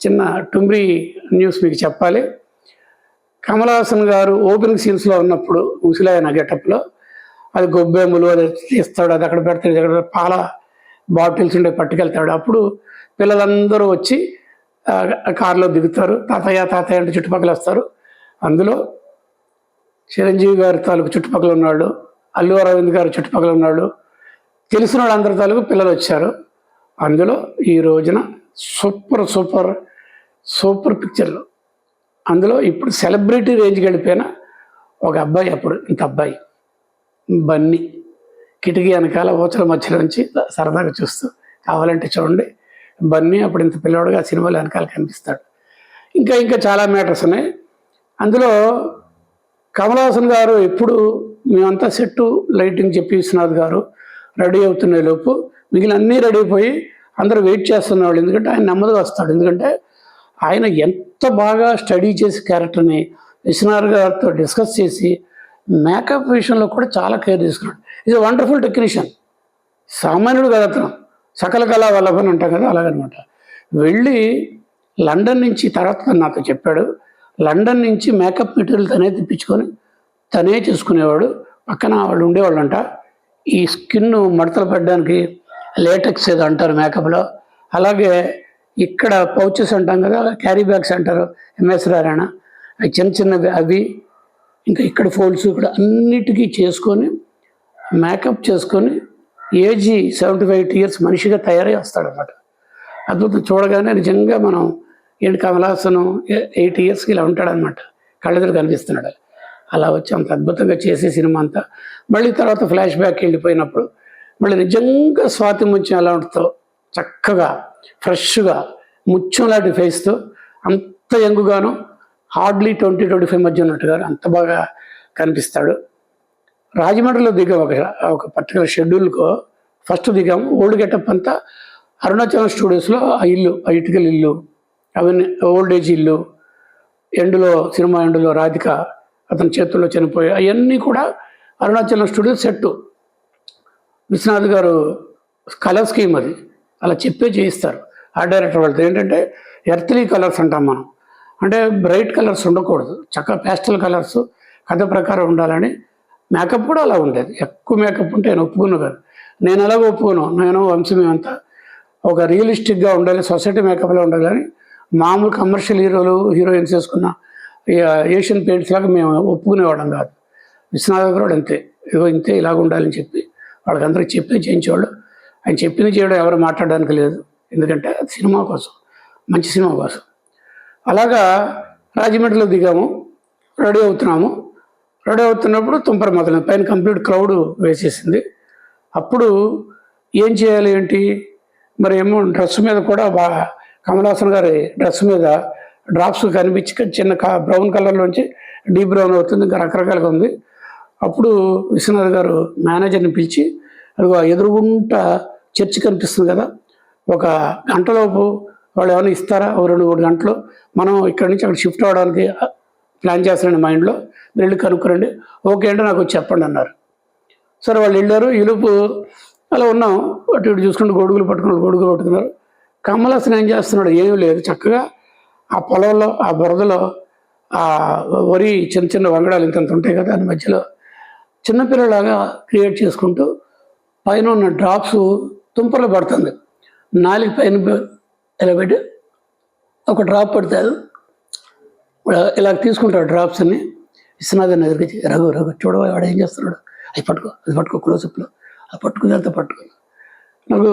చిన్న టుమ్రీ న్యూస్ మీకు చెప్పాలి. కమల్ హాసన్ గారు ఓపెనింగ్ సీన్స్లో ఉన్నప్పుడు ముసిలాయన గెటప్లో అది గొబ్బెమ్మలు అది తీస్తాడు, అది అక్కడ పెడతాడు, అక్కడ పాల బాటిల్స్ ఉండే పట్టుకెళ్తాడు. అప్పుడు పిల్లలందరూ వచ్చి కారులో దిగుతారు, తాతయ్య తాతయ్య అంటే చుట్టుపక్కల వస్తారు. అందులో చిరంజీవి గారి తాలూకు చుట్టుపక్కల ఉన్నాడు, అల్లు అరవింద్ గారు చుట్టుపక్కల ఉన్నాడు, తెలిసిన వాళ్ళు అందరి తాలూకు పిల్లలు వచ్చారు. అందులో ఈ రోజున సూపర్ సూపర్ సూపర్ పిక్చర్లు. అందులో ఇప్పుడు సెలబ్రిటీ రేంజ్కి వెళ్ళిపోయిన ఒక అబ్బాయి, అప్పుడు ఇంత అబ్బాయి బన్నీ కిటికీ వెనకాల ఓచల మధ్యలో నుంచి సరదాగా చూస్తూ కావాలంటే చూడండి, బన్నీ అప్పుడు ఇంత పిల్లవాడుగా సినిమాలు వెనకాల కనిపిస్తాడు. ఇంకా ఇంకా చాలా మ్యాటర్స్ ఉన్నాయి. అందులో కమల్ హాసన్ గారు ఎప్పుడు మేమంతా సెట్టు లైటింగ్ చెప్పి విశ్వనాథ్ గారు రెడీ అవుతున్న లోపు మిగిలిన అన్నీ రెడీ అయిపోయి అందరూ వెయిట్ చేస్తున్నవాళ్ళు. ఎందుకంటే ఆయన నెమ్మదిగా వస్తాడు. ఎందుకంటే ఆయన ఎంత బాగా స్టడీ చేసి క్యారెక్టర్ని విశ్వనాథ్ గారితో డిస్కస్ చేసి మేకప్ విషయంలో కూడా చాలా కేర్ తీసుకున్నాడు. Is wonderful technician. సామాన్యుడు కదా అతను, సకల కళా వల్లభని అంటాం కదా, అలాగనమాట. వెళ్ళి లండన్ నుంచి తర్వాత నాతో చెప్పాడు, లండన్ నుంచి మేకప్ మెటీరియల్ తనే తెప్పించుకొని తనే చేసుకునేవాడు. పక్కన వాళ్ళు ఉండేవాళ్ళంట. ఈ స్కిన్ మడతలు పెట్టడానికి లేటెక్స్ ఏదో అంటారు మేకప్లో, అలాగే ఇక్కడ పౌచెస్ అంటాం కదా, క్యారీ బ్యాగ్స్ అంటారు ఎంఎస్ రారాయణ, అవి చిన్న చిన్నవి అవి, ఇంకా ఇక్కడ ఫోల్డ్స్ ఇక్కడ అన్నిటికీ చేసుకొని మేకప్ చేసుకొని ఏజ్ 78 years మనిషిగా తయారై వస్తాడనమాట. అద్భుతం. చూడగానే నిజంగా మనం ఏంటి కమల్ హాసన్ 8 yearsకి ఇలా ఉంటాడనమాట, కళ్ళెదురు కనిపిస్తున్నాడు. అలా వచ్చి అంత అద్భుతంగా చేసే సినిమా అంతా. మళ్ళీ తర్వాత ఫ్లాష్ బ్యాక్ వెళ్ళిపోయినప్పుడు మళ్ళీ నిజంగా స్వాతి ముత్యం ఎలా ఉంటుందో చక్కగా ఫ్రెష్గా ముత్యం లాంటి ఫేస్తో అంత యంగుగాను హార్డ్లీ 20-25 మధ్య ఉన్నట్టుగా అంత బాగా కనిపిస్తాడు. రాజమండ్రిలో దిగాం ఒక పర్టికులర్ షెడ్యూల్కో ఫస్ట్ దిగాం. ఓల్డ్ గెటప్ అంతా అరుణాచలం స్టూడియోస్లో ఆ ఇల్లు, ఆ ఇటుకల ఇల్లు, అవన్నీ ఓల్డ్ ఏజ్ ఇల్లు, ఎండులో సినిమా ఎండులో రాధిక అతని చేతుల్లో చనిపోయి అవన్నీ కూడా అరుణాచలం స్టూడియో సెట్టు. విశ్వనాథ్ గారు కలర్ స్కీమ్ అది అలా చెప్పే చేయిస్తారు ఆ డైరెక్టర్ వాళ్ళతో. ఏంటంటే ఎర్త్లీ కలర్స్ అంటాం మనం, అంటే బ్రైట్ కలర్స్ ఉండకూడదు, చక్కగా ప్యాస్టల్ కలర్స్ కథ ప్రకారం ఉండాలని. మేకప్ కూడా అలా ఉండేది. ఎక్కువ మేకప్ ఉంటే నేను ఒప్పుకున్నాను కాదు, నేను ఎలాగ ఒప్పుకున్నాను, నేను వంశమేమంతా ఒక రియలిస్టిక్గా ఉండాలి, సొసైటీ మేకప్లో ఉండాలి అని మామూలు కమర్షియల్ హీరోయిన్స్ వేసుకున్న ఏషియన్ పెయింట్స్ లాగా మేము ఒప్పుకునేవాళ్ళం కాదు. విశ్వనాథ్ గారు అంతే, ఇదిగో ఇంతే ఇలాగ ఉండాలని చెప్పి వాళ్ళకందరికీ చెప్పే చేయించేవాళ్ళు. ఆయన చెప్పింది చేయడం ఎవరు మాట్లాడడానికి లేదు, ఎందుకంటే అది సినిమా కోసం, మంచి సినిమా కోసం. అలాగా రాజమండ్రిలో దిగాము, రెడీ అవుతున్నప్పుడు తుంపర మొదలైంది. పైన కంప్లీట్ క్రౌడ్ వేసేసింది. అప్పుడు ఏం చేయాలి ఏంటి మరి ఏమో, డ్రెస్ మీద కూడా కమల్ హాసన్ గారి డ్రెస్ మీద డ్రాప్స్ కనిపించి చిన్న బ్రౌన్ కలర్లోంచి డీప్ బ్రౌన్ అవుతుంది, ఇంకా రకరకాలుగా ఉంది. అప్పుడు విశ్వనాథ్ గారు మేనేజర్ని పిలిచి, అదిగో ఎదురుగుంట చర్చి కనిపిస్తుంది కదా, ఒక గంటలోపు వాళ్ళు ఏమైనా ఇస్తారా, ఓ 2-3 గంటలు మనం ఇక్కడి నుంచి అక్కడ షిఫ్ట్ అవ్వడానికి ప్లాన్ చేస్తారండి మైండ్లో, మీరు వెళ్ళి కనుక్కోరండి, ఓకే అంటే నాకు వచ్చి చెప్పండి అన్నారు. సరే వాళ్ళు వెళ్ళారు. ఈలోపు అలా ఉన్నాం, అటు ఇటు చూసుకుంటూ గొడుగులు పట్టుకున్నారు. కమల్ హాసన్ ఏం చేస్తున్నాడు, ఏమీ లేదు, చక్కగా ఆ పొలంలో ఆ బురదలో ఆ వరి చిన్న చిన్న వంగడాలు ఇంత ఉంటాయి కదా, దాని మధ్యలో చిన్నపిల్లలాగా క్రియేట్ చేసుకుంటూ పైన ఉన్న డ్రాప్స్ తుంపర్లు పడుతుంది. 4 పైన ఇలా పెట్టి ఒక డ్రాప్ పడతాడు, ఇలా తీసుకుంటాడు డ్రాప్స్ అన్ని. విశ్వనాథన్ ఎదురుకి రఘు చూడవా వాడు ఏం చేస్తున్నాడు, అది పట్టుకో క్లోజప్లో, అది పట్టుకుని నాకు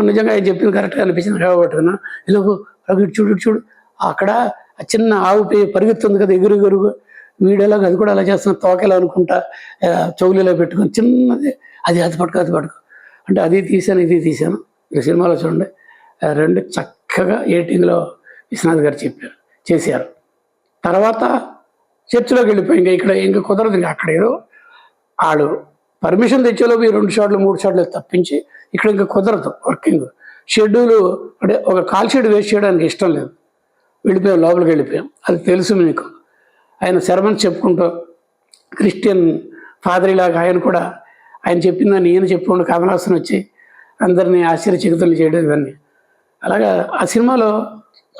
నిజంగా ఆయన చెప్పింది కరెక్ట్గా అనిపించింది. పట్టుకున్నా ఇలాగో రఘు చూడు అక్కడ ఆ చిన్న ఆవు పరిగెత్తుంది కదా ఎగురు వీడియోలాగా, అది కూడా అలా చేస్తున్నా, తోకలా అనుకుంటా చౌలీలో పెట్టుకొని చిన్నది, అది పట్టుకో అంటే అది తీసాను ఇది తీసాను. ఈ సినిమాలో చూడండి, 2 చక్కగా ఎడిటింగ్లో విశ్వనాథ్ గారు చేశారు. తర్వాత చర్చిలోకి వెళ్ళిపోయి ఇంకా కుదరదు, అక్కడ ఏదో వాళ్ళు పర్మిషన్ తెచ్చేలోపు 2 షాట్లు 3 షాట్లు తప్పించి ఇక్కడ ఇంకా కుదరదు వర్కింగ్ షెడ్యూల్. అంటే ఒక కాల్ షీట్ వేస్ట్ చేయడానికి ఇష్టం లేదు, లోపలికి వెళ్ళిపోయాం. అది తెలుసు మీకు. ఆయన శర్మని చెప్పుకుంటూ క్రిస్టియన్ ఫాదరీలాగా ఆయన కూడా ఆయన చెప్పిందని ఈయన చెప్పుకుంటూ కమల్ హాసన్ వచ్చి అందరినీ ఆశ్చర్యచకితులు చేయడం ఇవన్నీ. అలాగా ఆ సినిమాలో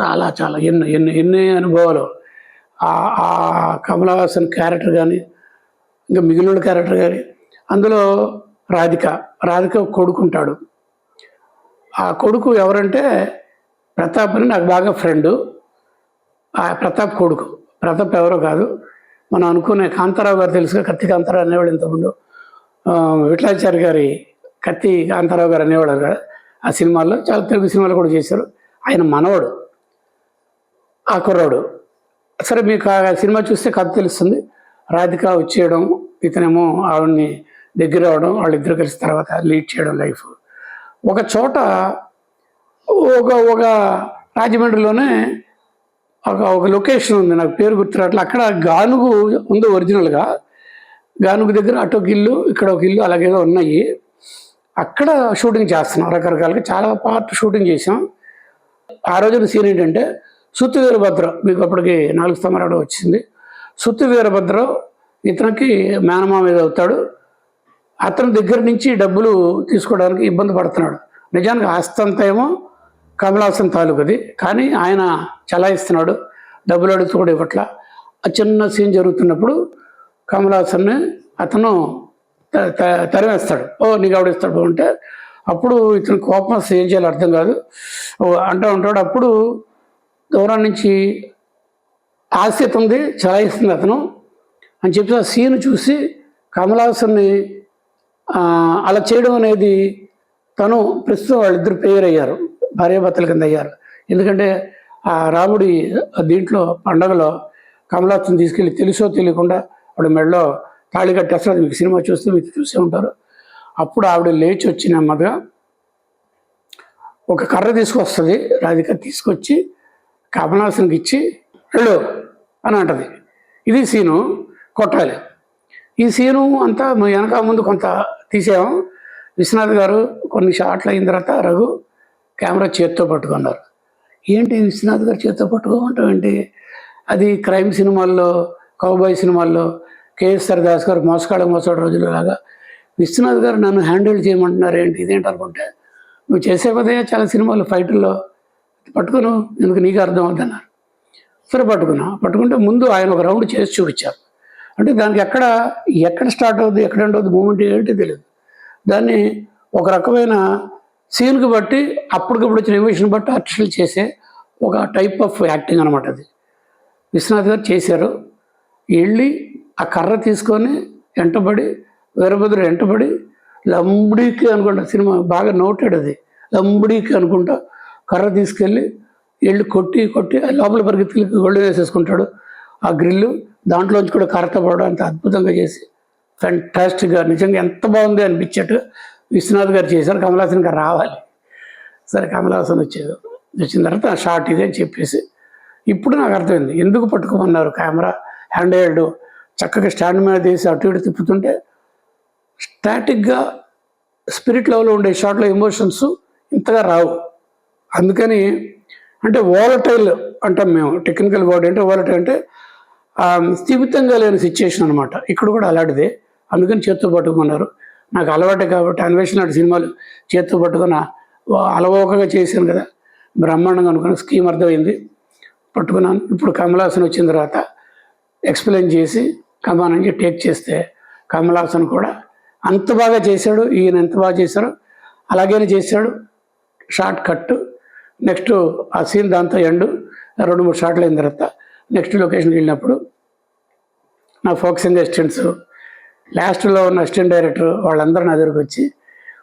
చాలా చాలా ఎన్ని ఎన్ని ఎన్ని అనుభవాలు. ఆ కమల్ హాసన్ క్యారెక్టర్ కానీ, ఇంకా మిగిలిన క్యారెక్టర్ కానీ, అందులో రాధిక కొడుకుంటాడు. ఆ కొడుకు ఎవరంటే ప్రతాప్ అని నాకు బాగా ఫ్రెండు. ఆ ప్రతాప్ కొడుకు. ప్రతాప్ ఎవరో కాదు, మనం అనుకునే కాంతారావు గారు తెలుసుగా, కత్తి కాంతారావు అనేవాడు ఇంతకుముందు. విఠలాచారి గారి కత్తి కాంతారావు గారు అనేవాడు కదా ఆ సినిమాల్లో. చాలా తెలుగు సినిమాలు కూడా చేశారు. ఆయన మనవడు ఆ కుర్రాడు. సరే, మీకు ఆ సినిమా చూస్తే కథ తెలుస్తుంది. రాధిక వచ్చేయడం, ఇతనేమో ఆవిడ్ని దగ్గర అవడం, వాళ్ళిద్దరు కలిసి తర్వాత లీడ్ చేయడం లైఫ్. ఒక చోట ఒక రాజమండ్రిలోనే ఒక లొకేషన్ ఉంది, నాకు పేరు గుర్తురాట్లే. అక్కడ గానుగు ఉంది ఒరిజినల్గా. గానుగు దగ్గర అటు ఒక ఇల్లు, ఇక్కడ ఒక ఇల్లు, అలాగేదో ఉన్నాయి. అక్కడ షూటింగ్ చేస్తున్నాం రకరకాలుగా. చాలా పార్ట్ షూటింగ్ చేసాం. ఆ రోజున సీన్ ఏంటంటే, సుత్తి వీరభద్ర, మీకు అప్పటికి 4 స్తంభాలు వచ్చింది. సుత్తి వీరభద్ర ఇతనికి మేనమామ మీద అవుతాడు. అతని దగ్గర నుంచి డబ్బులు తీసుకోవడానికి ఇబ్బంది పడుతున్నాడు. నిజానికి ఆస్తంతా ఏమో కమల్ హాసన్ తాలూకుది, కానీ ఆయన చలాయిస్తున్నాడు, డబ్బులు అడుగుతూ కూడా ఇవ్వట్లా. ఆ చిన్న సీన్ జరుగుతున్నప్పుడు కమల్ హాసన్ని అతను తరిమేస్తాడు. నీకు ఆవిడిస్తాడు అంటే, అప్పుడు ఇతను కోపం వస్తే ఏం చేయాలో అర్థం కాదు, అంటూ ఉంటాడు. అప్పుడు దూరం నుంచి ఆస్తి ఉంది, చలాయిస్తుంది అతను అని చెప్పి ఆ సీన్ చూసి కమల్ హాసన్ని అలా చేయడం అనేది, తను ప్రస్తుతం వాళ్ళిద్దరు పేరు అయ్యారు, భార్యాభర్తల కింద అయ్యారు. ఎందుకంటే ఆ రాముడి దీంట్లో పండగలో కమల్ హాసన్ తీసుకెళ్ళి తెలుసో తెలియకుండా ఆవిడ మెడలో తాళి కట్టేస్తారు. మీకు సినిమా చూస్తే మీకు చూసే ఉంటారు. అప్పుడు ఆవిడ లేచి వచ్చి నెమ్మదిగా ఒక కర్ర తీసుకొస్తుంది. రాధిక తీసుకొచ్చి కమల్ హాసన్కి ఇచ్చి వెళ్ళు అని అంటది. ఇది సీను, కొట్టాలి. ఈ సీను అంతా వెనక ముందు కొంత తీసాము. విశ్వనాథ్ గారు కొన్ని షాట్లు అయిన తర్వాత రఘు కెమెరా చేత్తో పట్టుకున్నారు. ఏంటి విశ్వనాథ్ గారు చేత్తో పట్టుకోమంటాం ఏంటి? అది క్రైమ్ సినిమాల్లో, కౌబాయ్ సినిమాల్లో కేఎస్ఆర్ దాస్ గారు మోసగాడు రోజుల్లో లాగా విశ్వనాథ్ గారు నన్ను హ్యాండిల్ చేయమంటున్నారు ఏంటి, ఇదేంటి అనుకుంటే, నువ్వు చేసే కదే చాలా సినిమాలు ఫైటుల్లో, పట్టుకును, ఎందుకు నీకు అర్థం అవుతున్నారు. సరే పట్టుకుంటే ముందు ఆయన ఒక రౌండ్ చేసి చూపించారు. అంటే దానికి ఎక్కడ స్టార్ట్ అవుతుంది, ఎక్కడ ఎండ్ అవుతుంది, మూమెంట్ ఏంటి తెలియదు. దాన్ని ఒక రకమైన సీన్కి బట్టి, అప్పటికప్పుడు వచ్చిన ఎమోషన్ బట్టి ఆర్టిస్టులు చేసే ఒక టైప్ ఆఫ్ యాక్టింగ్ అనమాట అది. విశ్వనాథ్ గారు చేశారు. వెళ్ళి ఆ కర్ర తీసుకొని వెంటబడి, వీరభద్ర వెంటబడి, లంబడీకి అనుకుంటా, సినిమా బాగా నోటెడ్ అది, లంబడీకి అనుకుంటా కర్ర తీసుకెళ్ళి వెళ్ళి కొట్టి లోపల పరిగెత్తుకి గొళ్ళు వేసేసుకుంటాడు. ఆ గ్రిల్లు దాంట్లోంచి కూడా కర్రతో పడడం అంత అద్భుతంగా చేసి ఫ్యాంటాస్టిక్గా, నిజంగా ఎంత బాగుంది అనిపించేట్టు విశ్వనాథ్ గారు చేశారు. కమల్ హాసన్ గారు రావాలి. సరే, కమల్ హాసన్ వచ్చిన తర్వాత ఆ షార్ట్ ఇదే అని చెప్పేసి, ఇప్పుడు నాకు అర్థమైంది ఎందుకు పట్టుకోమన్నారు. కెమెరా హ్యాండ్ హెల్డ్ చక్కగా స్టాండ్ మీద తీసి అటు ఇటు తిప్పుతుంటే స్టాటిక్గా స్పిరిట్ లెవెల్లో ఉండే షాట్లో ఎమోషన్స్ ఇంతగా రావు. అందుకని అంటే వోలటైల్ అంటాం మేము, టెక్నికల్ వర్డ్ అంటే వోలటైల్ అంటే స్థిమితంగా లేని సిచ్యుయేషన్ అనమాట. ఇక్కడ కూడా అలాంటిదే. అందుకని చేత్తో పట్టుకున్నారు. నాకు అలవాటే కాబట్టి అన్వేషణ లాంటి సినిమాలు చేత్తో పట్టుకుని అలవోకగా చేశాను కదా, బ్రహ్మాండంగా అనుకున్న స్కీమ్ అర్థమైంది, పట్టుకున్నాను. ఇప్పుడు కమల్ హాసన్ వచ్చిన తర్వాత ఎక్స్ప్లెయిన్ చేసి కమాన్ అని టేక్ చేస్తే కమల్ హాసన్ కూడా అంత బాగా చేశాడు. ఈయన ఎంత బాగా చేశారో అలాగేనే చేశాడు. షార్ట్ కట్, నెక్స్ట్ ఆ సీన్ దాంతో ఎండు 2-3 షాట్లు అయిన తర్వాత నెక్స్ట్ లొకేషన్కి వెళ్ళినప్పుడు నా ఫోకసింగ్ అసిస్టెంట్స్, లాస్ట్లో ఉన్న అసిస్టెంట్ డైరెక్టర్ వాళ్ళందరూ నా దగ్గరకు వచ్చి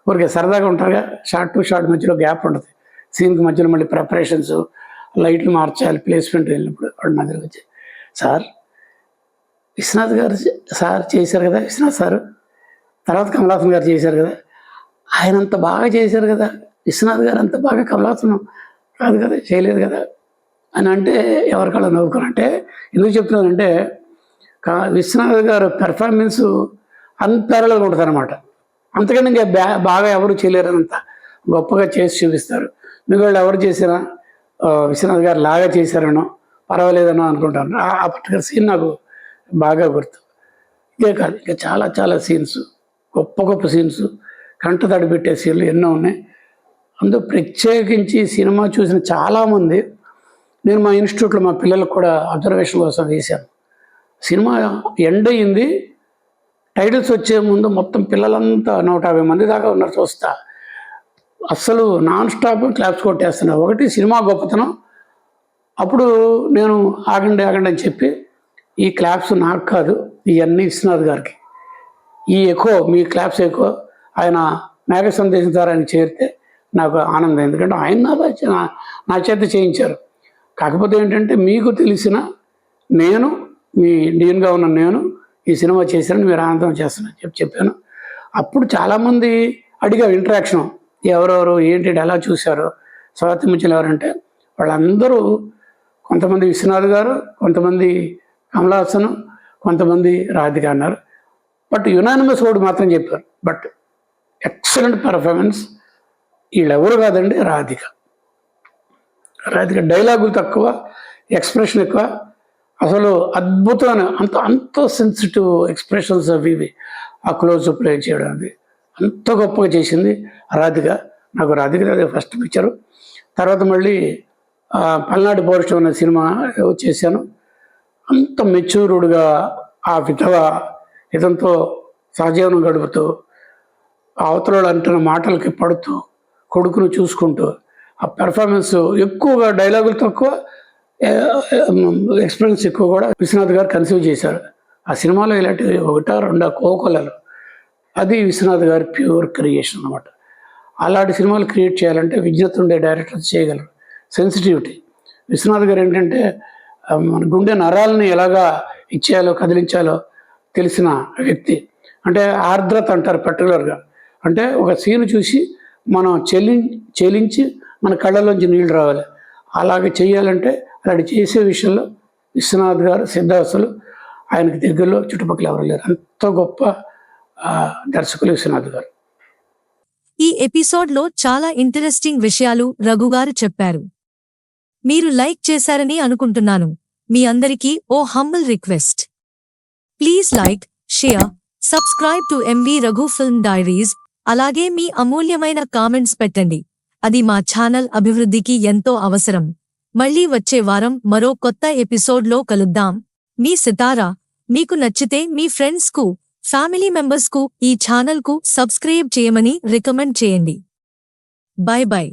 ఊరికే సరదాగా ఉంటారుగా, షార్ట్ టు షార్ట్ మధ్యలో గ్యాప్ ఉంటుంది, సీన్కి మధ్యలో మళ్ళీ ప్రిపరేషన్స్, లైట్లు మార్చాలి, ప్లేస్మెంట్ వెళ్ళినప్పుడు వాళ్ళు నా దగ్గరకు వచ్చి, సార్ విశ్వనాథ్ గారు సార్ చేశారు కదా, విశ్వనాథ్ సార్ తర్వాత కమల్ హాసన్ గారు చేశారు కదా, ఆయన అంత బాగా చేశారు కదా, విశ్వనాథ్ గారు అంత బాగా కమల్ హాసన్ కాదు కదా, చేయలేదు కదా అని అంటే ఎవరికల్లా నవ్వుకోనంటే, ఎందుకు చెప్తున్నానంటే విశ్వనాథ్ గారు పెర్ఫార్మెన్స్ అన్పారలల్గా ఉంటుంది అనమాట. అంతకని ఇంకా బాగా ఎవరు చేయలేరనంత గొప్పగా చేసి చూపిస్తారు. మీకు వాళ్ళు ఎవరు చేసినా విశ్వనాథ్ గారు లాగా చేశారనో పర్వాలేదనో అనుకుంటాను. ఆ పర్టికులర్ సీన్ నాకు బాగా గుర్తు. ఇదే కాదు, ఇంకా చాలా చాలా సీన్స్, గొప్ప సీన్స్, కంట తడి పెట్టే సీన్లు ఎన్నో ఉన్నాయి. అందులో ప్రత్యేకించి సినిమా చూసిన చాలామంది నేను మా ఇన్స్టిట్యూట్లో మా పిల్లలకు కూడా అబ్జర్వేషన్ కోసం వేశాను. సినిమా ఎండ్ అయ్యింది, టైటిల్స్ వచ్చే ముందు మొత్తం పిల్లలంతా 150 మంది దాకా ఉన్నారు చూస్తా. అస్సలు నాన్ స్టాప్ క్లాప్స్ కొట్టేస్తున్నారు. ఒకటి సినిమా గొప్పతనం. అప్పుడు నేను ఆగండి ఆగండి అని చెప్పి, ఈ క్లాప్స్ నాకు కాదు, ఇవన్నీ విశ్వనాథ్ గారికి, ఈ ఎక్కువ మీ క్లాప్స్ ఎక్కువ ఆయన మేఘ సందేశం ద్వారా ఆయన చేరితే నాకు ఆనందం. ఎందుకంటే ఆయన నా చేత చేయించారు. కాకపోతే ఏంటంటే మీకు తెలిసిన నేను, మీ డీన్గా ఉన్న నేను ఈ సినిమా చేశానని మీరు ఆనందం చేస్తానని చెప్పాను. అప్పుడు చాలామంది అడిగారు ఇంటరాక్షన్, ఎవరెవరు ఏంటి ఎలా చూశారు, స్వాతి ముత్యాలు ఎవరంటే వాళ్ళందరూ కొంతమంది విశ్వనాథ్ గారు, కొంతమంది కమల్ హాసన్, కొంతమంది రాధిక అన్నారు. బట్ యునానిమస్ వర్డ్ మాత్రం చెప్పారు. But excellent performance. వీళ్ళెవరు కాదండి, రాధిక డైలాగులు తక్కువ, ఎక్స్ప్రెషన్ ఎక్కువ. అసలు అద్భుతమైన అంత సెన్సిటివ్ ఎక్స్ప్రెషన్స్ అవి ఇవి ఆ క్లోజ్అప్ ప్లే చేయడం అది అంత గొప్పగా చేసింది రాధిక. నాకు రాధిక ఫస్ట్ పిక్చరు. తర్వాత మళ్ళీ పల్నాడు పౌరుషం అనే సినిమా చేశాను. అంత మెచ్యూర్డ్గా ఆ విధవ ఇదంతో సహజీవనం గడుపుతూ అవతల అంటున్న మాటలకి పడుతూ కొడుకును చూసుకుంటూ ఆ పెర్ఫార్మెన్స్ ఎక్కువగా, డైలాగులు తక్కువ, ఎక్స్పీరియన్స్ ఎక్కువ కూడా విశ్వనాథ్ గారు కన్సీవ్ చేశారు. ఆ సినిమాలో ఇలాంటివి 1-2 కోకొలలు, అది విశ్వనాథ్ గారి ప్యూర్ క్రియేషన్ అనమాట. అలాంటి సినిమాలు క్రియేట్ చేయాలంటే విజ్ఞత ఉండే డైరెక్టర్స్ చేయగలరు. సెన్సిటివిటీ. విశ్వనాథ్ గారు ఏంటంటే మన గుండె నరాలని ఎలాగా ఇచ్చేయాలో, కదిలించాలో తెలిసిన వ్యక్తి. అంటే ఆర్ద్రత అంటారు పర్టికులర్గా. అంటే ఒక సీన్ చూసి మనం చెలించి మన కళ్ళలోంచి నీళ్ళు రావాలి. అలాగే చేయాలంటే అలాంటి చేసే విషయంలో విశ్వనాథ్ గారు సిద్ధాస్తులు, ఆయనకి దగ్గరలో చుట్టుపక్కల ఎవరు లేరు. అంత గొప్ప దర్శకులు విశ్వనాథ్ గారు. ఈ ఎపిసోడ్లో చాలా ఇంట్రెస్టింగ్ విషయాలు రఘుగారు చెప్పారు. మీరు లైక్ చేశారని అనుకుంటున్నాను. మీ అందరికీ ఓ humble request. Please like, share, subscribe to MV Raghu film diaries. అలాగే మీ అమూల్యమైన కామెంట్స్ పెట్టండి. అది మా ఛానల్ అభివృద్ధికి ఎంతో అవసరం. మళ్ళీ వచ్చే వారం మరో కొత్త ఎపిసోడ్లో కలుద్దాం. మీ సితారా. మీకు నచ్చితే మీ ఫ్రెండ్స్కు, ఫ్యామిలీ మెంబర్స్కు ఈ ఛానల్కు సబ్స్క్రైబ్ చేయమని రికమెండ్ చేయండి. By by.